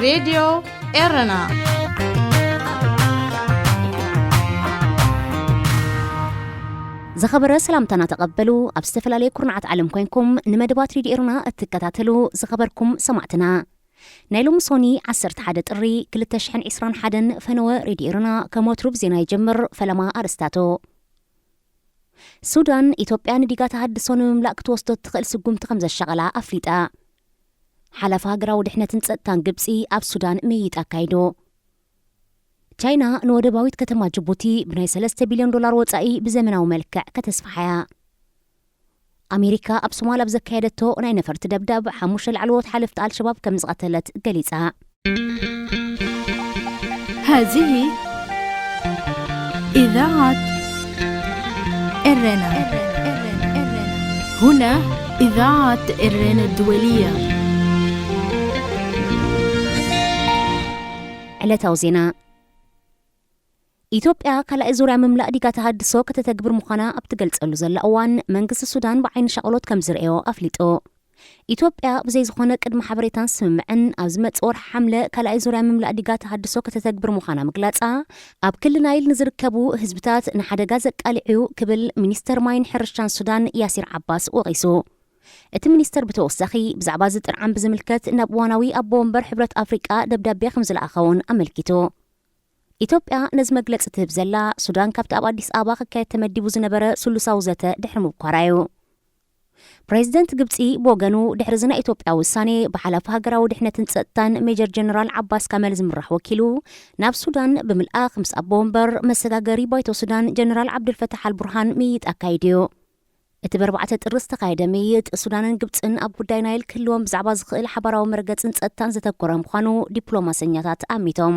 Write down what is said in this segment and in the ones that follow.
راديو إيرنا زخبر سلامتنا تقبلوا أبستفل عليه كرنعة علم كوينكم نمدبات راديو إيرنا اتكتاتلو زخبركم سمعتنا نايلوم صوني عسرت حادة الري كل التشحن عسران حدن فنوى راديو إيرنا كموتروب زينا يجمر فلما أرستاتو سودان إثيوبيا نديقات هادسون مملأ كتوسط تخيل سقوم تخمز الشغلة أفليتا حلف هاجرا ودحنا تنسطان قبسي أب سودان ميت أكايدو تشاينا نودباويت كتما جيبوتي بناي 3 بليون دولار وصائي بزمناو ملكع كتسفحيا أمريكا أب صومال بزكايدتو ناي نفر تدبدب حموش العلوات حلفت آل شباب كمز قتلت قليسا. هذه إذاعة إيرنا. هنا إذاعة إيرنا الدولية. على توزينا إثيوبيا كلا إزوريا مملأ ديقات هادسو كتتكبر مخانا أبتقلت ألو زل أوان منقص السودان بعين شغلوت كم زرقيو أفليتو إثيوبيا بزي زخونة قد محابريتان سمعن أزمت صور حملة كلا إزوريا مملأ ديقات هادسو كتتكبر مخانا مقلاتها أب كل نايل نزركبو هزبتات نحادا غازك قالعيو كبل منيستر ماين حرشان السودان ياسر عباس وغيسو እቲ ሚኒስተር ብተወሳኺ ብዛዕባ ዝጥርዓን ብዝምልከት ናብ ዋናዊ ኣቦ ወንበር ሕብረት ኣፍሪቃ ደብዳቤ ከም ዝለኣኸውን ኣመልኪቱ ኢትዮጵያ ነዚ መግለፂ ትህብ ዘላ ሱዳን ካብቲ ኣብ ኣዲስ ኣበባ ክካየድ ተመዲቡ ዝነበረ ስሉሳዊ ዘተ ድሕሪ ምብኳራ እዩ ፕሬዚደንት ግብፂ ብወገኑ ድሕሪ ዝና ኢትዮጵያ ውሳኔ ብሓላፊ ሃገራዊ ድሕነትን ፀጥታን ሜጀር ጀነራል ዓባስ ካመል ዝምራሕ ወኪሉ ናብ ሱዳን ብምልኣኽ ምስ ኣቦ ወንበር መሰጋገሪ ባይቶ ሱዳን ጀነራል ዓብዱልፈታሕ አልቡርሃን ምይይጥ ኣካይድዩ እቲ በርባዕተ ጥሪ ዝተኻየደ ምይይጥ ሱዳንን ግብፅን ኣብ ጉዳይ ናይል ክህልዎም ብዛዕባ ዝኽእል ሓበራዊ መርገፅን ፀጥታን ዘተኮረ ምዃኑ ዲፕሎማሰኛታት ኣሚቶም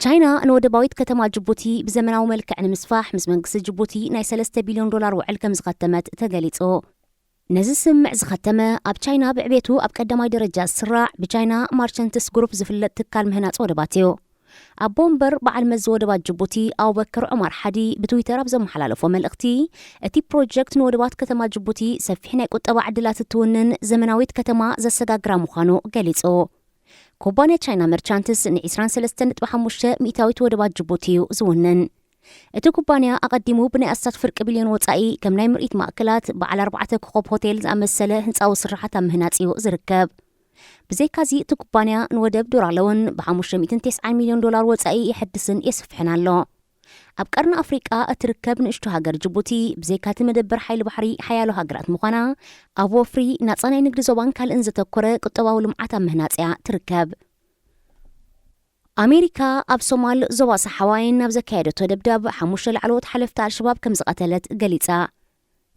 ቻይና ንወደባዊት ከተማ ጅቡቲ ብዘመናዊ መልክዕ ንምስፋሕ ምስ መንግስቲ ጅቡቲ ናይ 3 ቢልዮን ዶላር ውዕል ከም ዝኸተመት ተገሊጹ ነዚ ስምዕ ዝኸተመ ኣብ ቻይና ብዕቤቱ ኣብ ቀዳማይ ደረጃ ዝስራዕ ብቻይና ማርቸንትስ ግሩፕ ዝፍለጥ ትካል ምህናፅ ወደባት እዩ ኣቦ ወንበር በዓል መዚ ወደባት ጅቡቲ ኣቡበከር ዑመር ሓዲ ብትዊተር ኣብ ዘመሓላለፎ መልእኽቲ እቲ ፕሮጀክት ንወደባት ከተማ ጅቡቲ ሰፊሕ ናይ ቁጠባ ዕድላት እትውንን ዘመናዊት ከተማ ዘሰጋግራ ምዃኑ ገሊጹ ኩባንያ ቻይና መርቻንትስ ን23.5 ሚእታዊት ወደባት ጅቡቲ ዝውንን እቲ ኩባንያ ኣቐዲሙ ብናይ ኣስታት ፍርቂ ቢልዮን ወፃኢ ከም ናይ ምርኢት ማእከላት በዓል 4 ኮኸብ ሆቴል ዝኣመሰለ ህንፃዊ ስራሓት ኣብ ምህናፅ እዩ ዝርከብ ብዘይካዚ እቲ ኩባንያ ንወደብ ዶራለውን ብ590 ሚልዮን ዶላር ወፃኢ ይሕድስን የስፍሕን ኣሎ ኣብ ቀርኒ ኣፍሪቃ እትርከብ ንእሽቶ ሃገር ጅቡቲ ብዘይካቲ መደበር ሓይሊ ባሕሪ ሓያሎ ሃገራት ምዃና ኣብ ወፍሪ ናፃ ናይ ንግዲ ዞባን ካልእን ዘተኮረ ቁጠባዊ ልምዓት ኣብ ምህናፅ እያ ትርከብ ኣሜሪካ ኣብ ሶማል ዞባ ሳሓዋይን ናብ ዘካየደቶ ደብዳብ 5 ላዕለዎት ሓለፍቲ ኣልሸባብ ከም ዝቐተለት ገሊፃ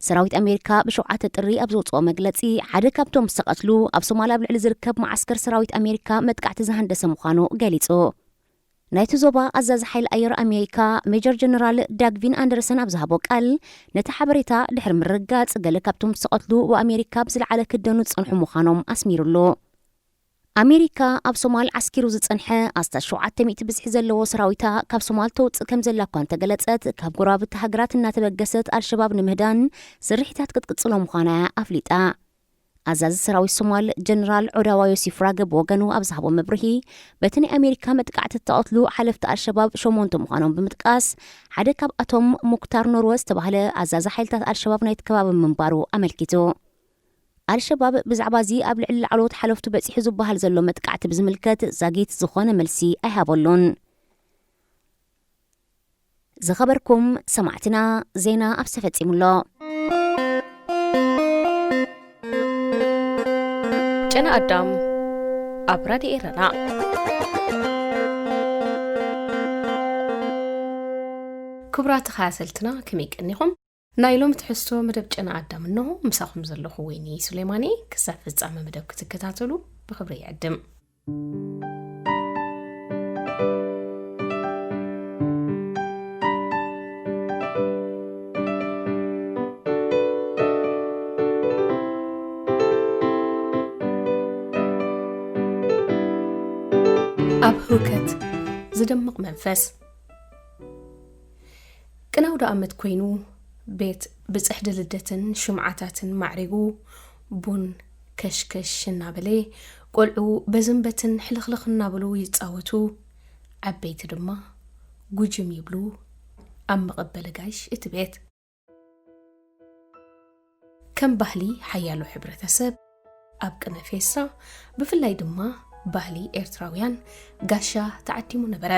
ሰራዊት ኣሜሪካ ብሸውዓተ ጥሪ ኣብ ዘውፅኦ መግለፂ ሓደ ካብቶም ዝተቐትሉ ኣብ ሶማል ኣብ ልዕሊ ዝርከብ ማዓስከር ሰራዊት ኣሜሪካ መጥቃዕቲ ዝሃንደሰ ምዃኑ ገሊጹ ናይቲ ዞባ ኣዛዚ ሓይሊ ኣየር ኣሜሪካ ሜጀር ጀነራል ዳግቪን ኣንደርሰን ኣብ ዝሃቦ ቃል ነቲ ሓበሬታ ድሕሪ ምርጋፅ ገለ ካብቶም ዝተቐትሉ ብኣሜሪካ ብዝለዓለ ክደኑ ዝፀንሑ ምዃኖም ኣስሚሩሉ ኣሜሪካ ኣብ ሶማል ዓስኪሩ ዝፀንሐ ኣስታት 700 ብዝሒ ዘለዎ ሰራዊታ ካብ ሶማል ተውፅእ ከም ዘላ እኳ እንተገለፀት ካብ ጎረባብቲ ሃገራት እናተበገሰት ኣልሸባብ ንምህዳን ስርሒታት ክትቅፅሎ ምዃና ኣፍሊጣ ኣዛዚ ሰራዊት ሶማል ጀነራል ዑዳዋ ዮሲፍ ራገብ ወገኑ ኣብ ዝሃቦ መብርሂ በቲ ናይ ኣሜሪካ መጥቃዕቲ ተቐትሉ ሓለፍቲ ኣልሸባብ 8 ምዃኖም ብምጥቃስ ሓደ ካብኣቶም ሙክታር ኖርወ ዝተባህለ ኣዛዚ ሓይልታት ኣልሸባብ ናይቲ ከባቢ ምንባሩ ኣመልኪቱ ኣልሸባብ ብዛዕባ እዚ ኣብ ልዕሊ ላዕለዎት ሓለፍቱ በፂሑ ዝበሃል ዘሎ መጥቃዕቲ ብዝምልከት ዛጊት ዝኾነ መልሲ ኣይሃበሉን ዝኸበርኩም ሰማዕትና ዜና ኣብ ተፈፂሙሎ ጨና ኣዳም ኣብ ራድዮ ኤረና ክቡራት ተኸታተልትና ከመይ ቀኒኹም ናይ ሎሚ ትሕዝቶ መደብ ጨና ኣዳም እንሆ ምሳኹም ዘለኹ ወይኒ ሱሌማኒ ክሳብ ፍጻመ መደብ ክትከታተሉ ብኽብሪ ይዕድም ኣብ ሁከት ዝደምቕ መንፈስ ቅናው ዳኣመት ኮይኑ ቤት ብጽሕዲ ልደትን ሽምዓታትን ማዕሪጉ ቡን ከሽከሽ እናበለ ቆልዑ በዝንበትን ሕልኽልኽና ብሉ ይጻወቱ ዓበይቲ ድማ ጉጅም ይብሉ ኣብ መቐበለ ጋሽ እቲ ቤት ከም ባህሊ ሓያሎ ሕብረተሰብ ኣብ ቅነ ፌሳ ብፍላይ ድማ ባህሊ ኤርትራውያን ጋሻ ተዓዲሙ ነበረ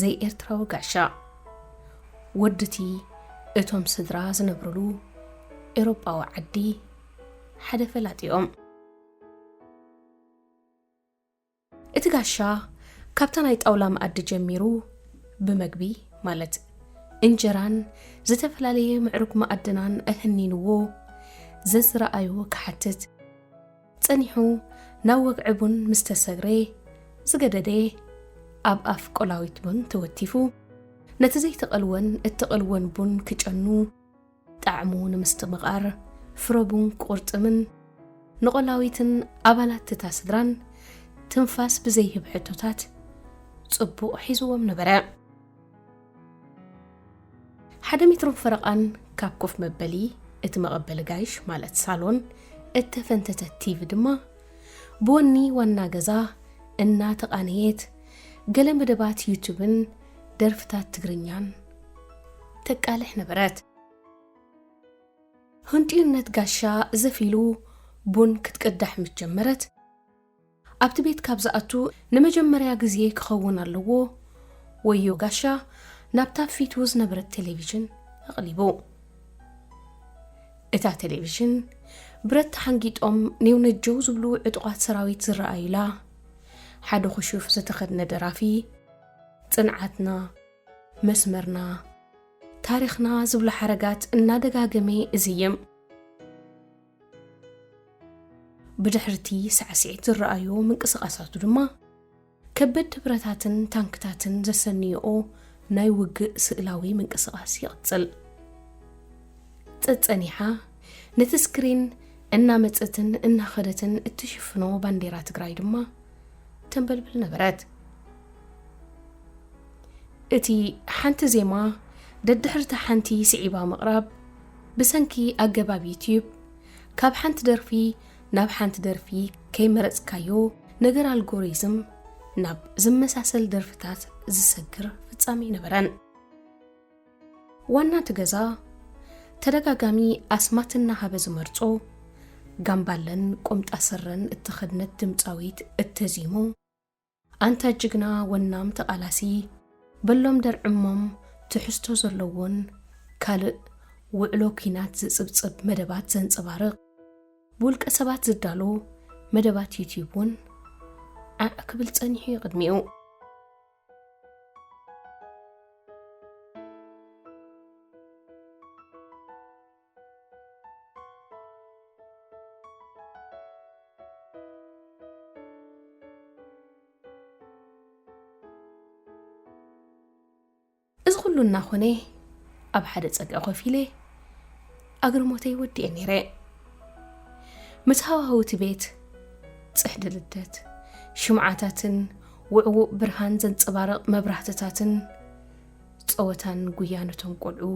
ዘይ ኤርትራዊ ጋሻ ወድቲ እቶም ስድራ ዝነብሩሉ ኤሮጳዊ ዓዲ ሓደ ፈላጢኦም እቲ ጋሻ ካብታ ናይ ጣውላ ማኣዲ ጀሚሩ ብመግቢ ማለት እንጀራን ዝተፈላለየ ምዕሩግ ማኣድናን ኣህኒንዎ ዘዝረኣዩ ክሓትት ጸኒሑ ናብ ወግዒ ቡን ምስ ተሰግረ ዝገደደ ኣብ ኣፍ ቆላዊት ቡን ተወቲፉ ነቲ ዘይተቐልወን እትቐልወን ቡን ክጨኑ ጣዕሙ ንምስትምቓር ፍረቡን ቁርጥምን ንቆላዊትን ኣባላት እታ ስድራን ትንፋስ ብዘይህብ ሕቶታት ጽቡቕ ሒዝዎም ነበረ ሓደ ሜትሮን ፈረቓን ካብ ኮፍ መበሊ እቲ መቐበሊ ጋይሽ ማለት ሳሎን እተፈንተተ ቲቪ ድማ ብወኒ ዋና ገዛ እናተቓነየት ገለ መደባት ዩቱብን ደርፍታት ትግርኛን ተቃልሕ ነበረት ህንጢነት ጋሻ ዘፊሉ ቡን ክትቀዳሕ ምትጀመረት ኣብቲ ቤት ካብ ዝኣቱ ንመጀመርያ ግዜ ክኸውን ኣለዎ ወዮ ጋሻ ናብታ ፊቱ ዝነበረት ቴሌቪዥን ኣቕሊቡ እታ ቴሌቪዥን ብረት ተሓንጊጦም ኔውነጀው ዝብሉ ዕጡቓት ሰራዊት ዝረኣዩላ ሓደ ኹሹፍ ዝተኸድነ ደራፊ ጽንዓትና መስመርና ታሪኽና ዝብሉ ሓረጋት እናደጋገመ እዝይም ብድሕርቲ ሳዕስዒት ዝረኣዩ ምንቅስቓሳቱ ድማ ከበድ ብረታትን ታንክታትን ዘሰንይኦ ናይ ውግእ ስእላዊ ምንቅስቓስ ይቕጽል ጸጸኒሓ ነቲ ስክሪን እናመጸትን እናኸደትን እትሽፍኖ ባንዴራ ትግራይ ድማ ተንበልብል ነበረት እቲ ሓንቲ ዜማ ደድሕርቲ ሓንቲ ስዒባ ምቕራብ ብሰንኪ ኣገባብ ዩቲዩብ ካብ ሓንቲ ደርፊ ናብ ሓንቲ ደርፊ ከይመረጽካዮ ነገር ኣልጎሪዝም ናብ ዝመሳሰል ደርፍታት ዝሰግር ፍጻሜ ነበረን ዋና ትገዛ ተደጋጋሚ ኣስማትና ሃበ ዝመርጾ ጋምባለን ቁምጣ ስረን እትኸድነት ድምፃዊት እተዚሙ ኣንታ ጅግና ወናም ተቓላሲ በሎም ደርዕሞም ትሕዝቶ ዘለዎን ካልእ ውዕሎ ኪናት ዝጽብጽብ መደባት ዘንጸባርቕ ብውልቀ ሰባት ዝዳሎ መደባት ዩቲዩብ ውን ክብል ጸኒሑ ይቕድሚኡ እዚ ኩሉ እናኾነ ኣብ ሓደ ጸግዒ ኮፍ ኢለ ኣግርሞተይ ወዲአ ነይረ ምስ ሃዋህውቲ ቤት ጽሕዲ ልደት ሽምዓታትን ውዕውዕ ብርሃን ዘንጸባርቕ መብራህትታትን ጸወታን ጉያነቶም ቆልዑ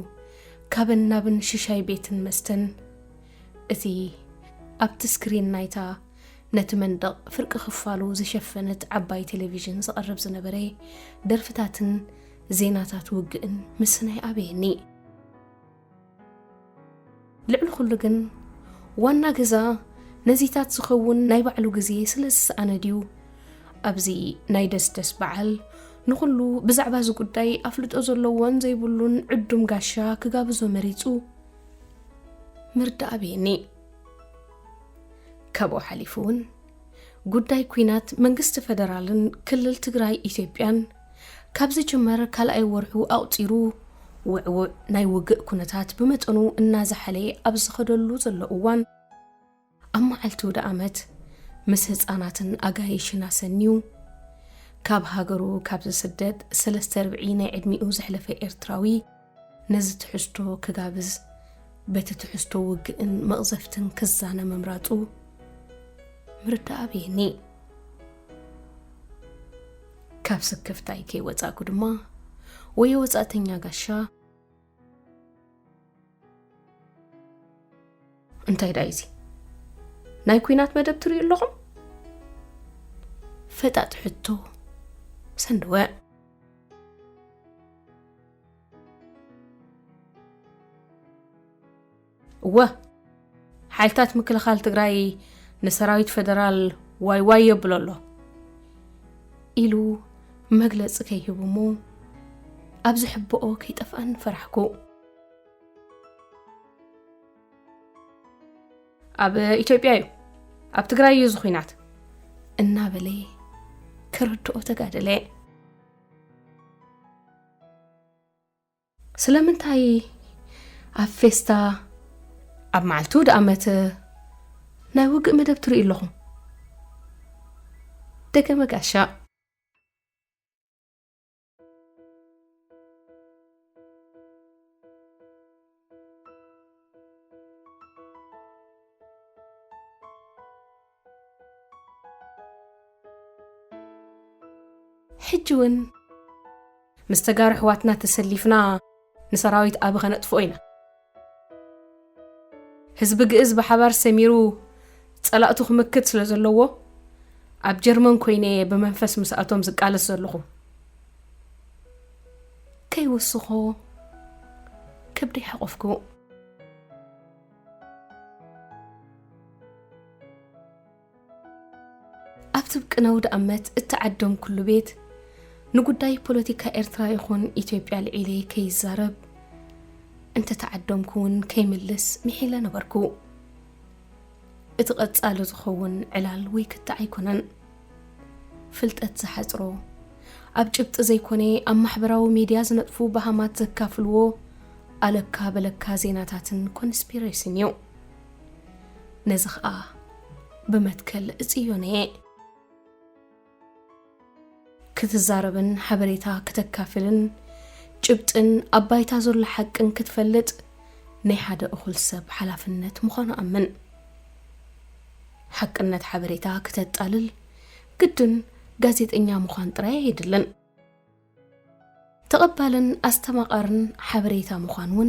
ካብን ናብን ሽሻይ ቤትን መስተን እቲ ኣብቲ ስክሪን ናይታ ነቲ መንደቕ ፍርቂ ክፋሉ ዝሸፈነት ዓባይ ቴሌቪዥን ዝቐርብ ዝነበረ ደርፍታትን ዜናታት ውግእን ምስናይ ኣበየኒ ልዕሊ ኩሉ ግን ዋና ገዛ ነዚታት ዝኸውን ናይ ባዕሉ ግዜ ስለ ዝሰኣነ ድዩ ኣብዚ ናይ ደስደስ በዓል ንኹሉ ብዛዕባ እዚ ጉዳይ ኣፍልጦ ዘለዎን ዘይብሉን ዕዱም ጋሻ ክጋብዞ መሪጹ ምርዳእ ኣበየኒ ካብኡ ሓሊፉ እውን ጉዳይ ኩናት መንግስቲ ፌደራልን ክልል ትግራይ ኢትዮጵያን ካብዚ ጅመር ካልኣይ ወርሑ ኣቕፂሩ ውዕውዕ ናይ ውግእ ኩነታት ብመጠኑ እናዝሓለ ኣብ ዝኸደሉ ዘሎ እዋን ኣብ መዓልቲ ወደ ዓመት ምስ ህፃናትን ኣጋይሽን ኣሰኒዩ ካብ ሃገሩ ካብ ዝስደድ 3/4 ናይ ዕድሚኡ ዘሕለፈ ኤርትራዊ ነዚ ትሕዝቶ ክጋብዝ በቲ ትሕዝቶ ውግእን መቕዘፍትን ክዛነ መምራጡ ምርዳእ ኣበየኒ ካብ ስክፍታይ ከይወፃእኩ ድማ ወይ ወፃእተኛ ጋሻ እንታይ ዳይዚ ناي كوينات مدب تريد لهم فتات حتو سندواء حالتات مكلخال تقراي نسراويت فدرال واي يبلولو إلو مجلس كيهبمو أبز حبو كي تفقن فرحكو أب إثيوبيايو أب تقراي يزخينات إنا بلي كردو تقادلي سلامنتاي أب فيستا أب معلتو دقامت ناي وقع مدب تريد لهم دقا مقاشا حجون مستقار حواتنا تسليفنا نسراويت أبغى نطفوينا هزب قئز بحبار سميرو تسألقتو خمكت سلزلوو أب جرمن كويني بمنفس مساعتهم زقال سلوخو كي وصخو كبدي حقفكو أبتبك نود أمت التعدم كل بيت نقداي بوليتيكا إرترا يخون إثيوبيا العلي كي يزارب انت تعدم كون كي ملس محيلا نبركو اتقصالو زخون علال ويكتا يكونن فلتت زحصرو اب جبط زيكوني ام محبراو ميديا زنطفو بهامات زكافلو الكا بلكا زيناتاتن كونسبيريسينيو نزخا بمتكل اصيوني كتزاربن حبريتا كتكافلن جبطن ابايتا زول حقن كتفلط ني حدا اخل سب حلافنت مخانو امن حقنت حبريتا كتطالل قدن ጋዜጠኛ مخان ጥራይ አይደለን ተቀባልን አስተማቀርን حبريتا مخانون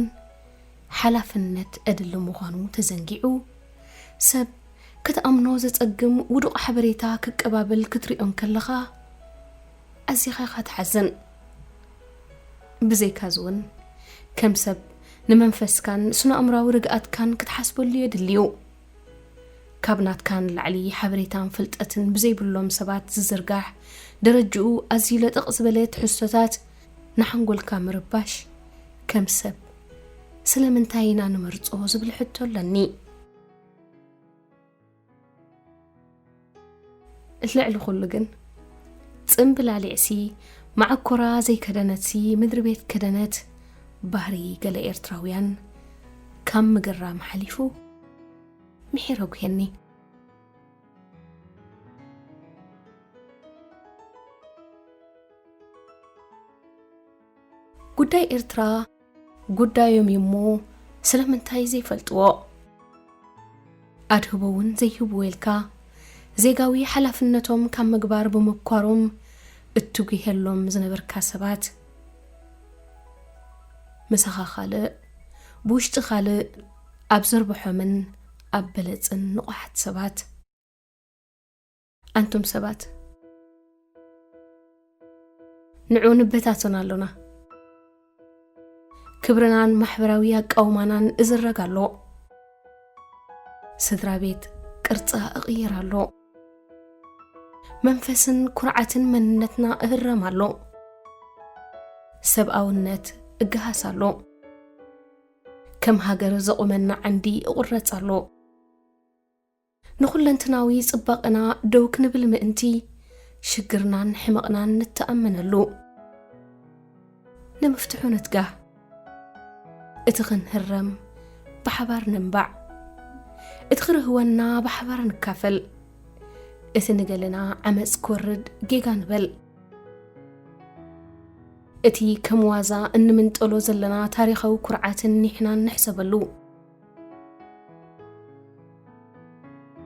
حلافنت ادل مخانو تزنጊዑ ሰብ ከተአምኖ ዘጸግም ውዱቅ حبريታ ክቀባበል ክትሪኦም ከለኻ አዚኻ ክትሐዘን ብዘይካዝውን ከም ሰብ ንመንፈስካን ስነ አምራዊ ርግኣትካን ክትሐስበሉ የድልዩ كابنات كان العلي حبريتان فلتأتن بزي بلوم سبات زرقاح درجو أزيلة تقصبلت حسوتات نحنقول كامرباش كم سب سلامنتاينا نمرتو زبل حتو لني العلو خلقن تنبل على عسي مع كرا زي كدنتي مدربيت كدنت بحري قال إرتراويان كم مقرام حليفو محيروك هني قداي إرترا قداي يمو سلامنتاي زي فلتو أدهبون زي هبويلكا زي قاوي حلافنتهم كم مقبار بمبكارهم اتوكي هلوم زنبر كاسبات مسخا خالق بوشت خالق أبزر بحمن أبلتن نقحت سبات أنتم سبات نعون بتاتنا لنا كبرنان محبراوية قومانان إزرقالو سدرا بيت قرصا أغيرالو منفسن كرعتن منتنا إهرمالو سبقاونت إقهاسالو كم هاجر زقمنا عندي أغرتالو نخلن تناوي صباقنا دوك نبل مئنتي شقرنان حمقنان نتأمنلو نمفتحو نتقاه اتغن هرم بحبار ننبع اتغر هوانا بحبار نكافل اتنقلنا عمس كورد جيغا نبل اتي كموازا ان من تقولو زلنا تاريخو كرعاتن نحنا نحسبلو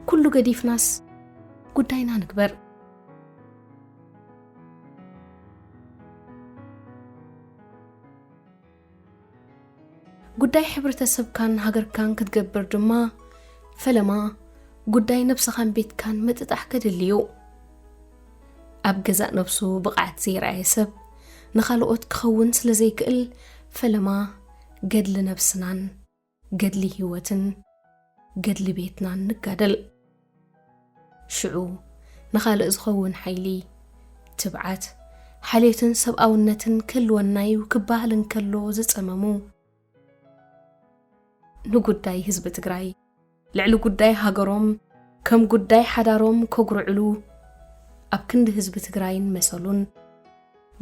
كله قديف ناس قداينا نكبر قداي حبرت السب كان هاجر كان كتقبر دما فلما ጉዳይ ነብስኻን ቤትካን ምጥጣሕ ከድልዩ ኣብ ገዛእ ነብሱ ብቕዓት ዘይረኣየ ሰብ ንኻልኦት ክኸውን ስለ ዘይክእል ፈለማ ገድሊ ነብስናን ገድሊ ህይወትን ገድሊ ቤትናን ንጋደል ሽዑ ንኻልእ ዝኸውን ሓይሊ ትብዓት ሓልዮትን ሰብኣውነትን ክህልወናይ ክባህልን ከሎ ዝጸመሙ ንጉዳይ ህዝቢ ትግራይ ልዕሊ ጉዳይ ሃገሮም ከም ጉዳይ ሓዳሮም ከጉርዕሉ ኣብ ክንዲ ህዝቢ ትግራይን መሰሉን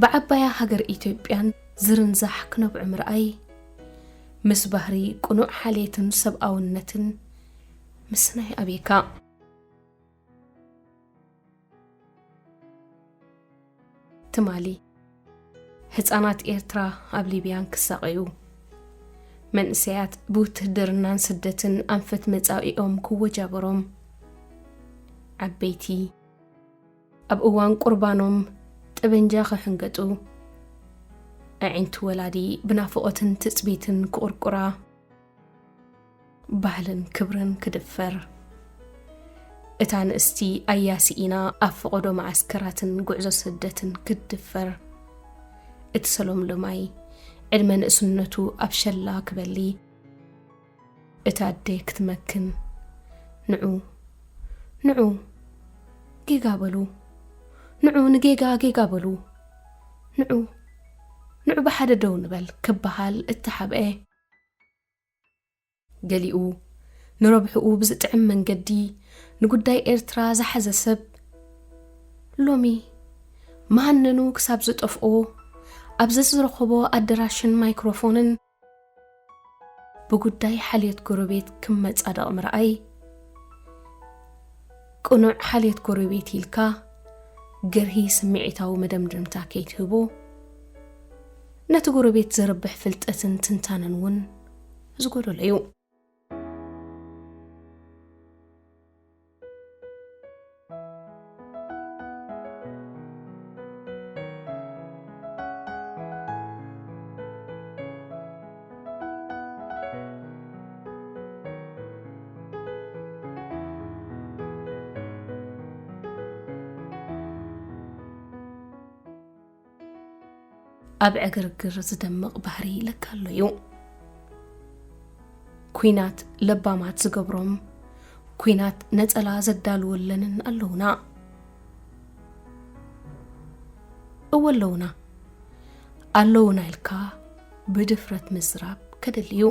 ብዓባያ ሃገር ኢትዮጵያን ዝርንዛሕ ክነብዑ ምርኣይ ምስ ባህሪ ቁኑዕ ሓልየትን ሰብኣውነትን ምስናይ ኣቤካ ትማሊ ህፃናት ኤርትራ ኣብ ሊብያን ክሳቀዩ መንእሰያት ብውትድርናን ስደትን ኣንፈት መጻኢኦም ክወጃበሮም ዓበይቲ ኣብ እዋን ቁርባኖም ጠበንጃ ክሕንገጡ ኣዒንቲ ወላዲ ብናፍቆትን ትጽቢትን ክቁርቁራ ባህልን ክብርን ክድፈር እታ ንእስቲ ኣያሲኢና ኣብ ፍቆዶ ማዓስከራትን ጉዕዞ ስደትን ክድፈር እቲ ሰሎም ልማይ ዕድመ ንእስነቱ ኣብ ሸላ ክበሊ እታ ኣደይ ክትመክን ንዑ ጌጋ በሉ ንዑ ንጌጋ በሉ ንዑ ብሓደ ደው ንበል ክበሃል እትሓብአ ገሊኡ ንረብሕኡ ብዝጥዕም መንገዲ ንጉዳይ ኤርትራ ዝሓዘ ሰብ ሎሚ ማሃነኑ ክሳብ ዝጠፍኦ ኣብ ዝረኸቦ ኣዳራሽን ማይክሮፎንን ብጉዳይ ሓልየት ጎረቤት ክመጻደቕ ምርኣይ ቁኑዕ ሓልየት ጎረቤት ኢልካ ገርሂ ስምዒታዊ መደምደምታ ከይትህቦ ነቲ ጎረቤት ዘርብሕ ፍልጠትን ትንታነን እውን ዝጎደሎ እዩ ኣብ ዕግርግር ዝደምቕ ባህሪ ለካሎ እዩ ኩናት ለባማት ዝገብሮም ኩናት ነጸላ ዘዳልወለንን ኣለውና ኣለውና ኢልካ ብድፍረት ምዝራብ ከደልዩ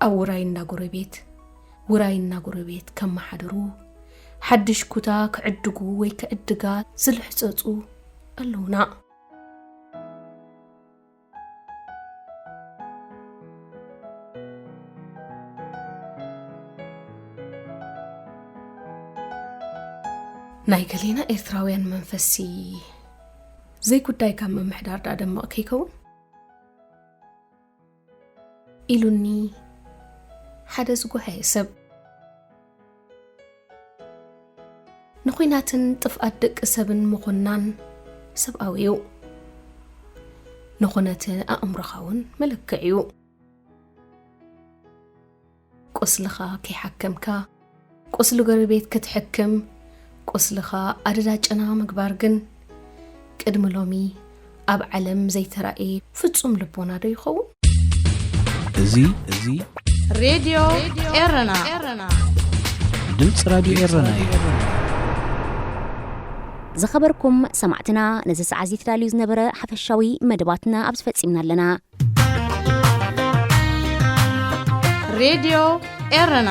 ኣብ ውራይና ጎረቤት ከመሓደሩ ሓድሽ ኩታ ክዕድጉ ወይ ከዕድጋ ዝልሕፀፁ ኣለውና ናይ ገሊና ኤርትራውያን መንፈሲ ዘይ ጉዳይ ካብ መምሕዳር ዳደመቕ ከይከውን ኢሉኒ ሓደ ዝጓሃየ ሰብ ንኹናትን ጥፍኣት ደቂ ሰብን ምኹናን ሰብኣዊ እዩ ንኹነት ኣእምሮኻውን መለክዕ እዩ ቁስልኻ ከይሓከምካ ቁስሊ ጎረቤት ክትሕክም ቁስልኻ ኣደዳ ጨና ምግባር ግን ቅድሚ ሎሚ ኣብ ዓለም ዘይተራእየ ፍጹም ልቦና ዶ ይኸውን እዚ ሬድዮ ኤረና ድምፂ ራድዮ ኤረና እዩ ዝኸበርኩም ሰማዕትና ነዚ ሰዓት ዝተዳልዩ ዝነበረ ሓፈሻዊ መደባትና ኣብ ዝፈጺምና ኣለና ሬድዮ ኤረና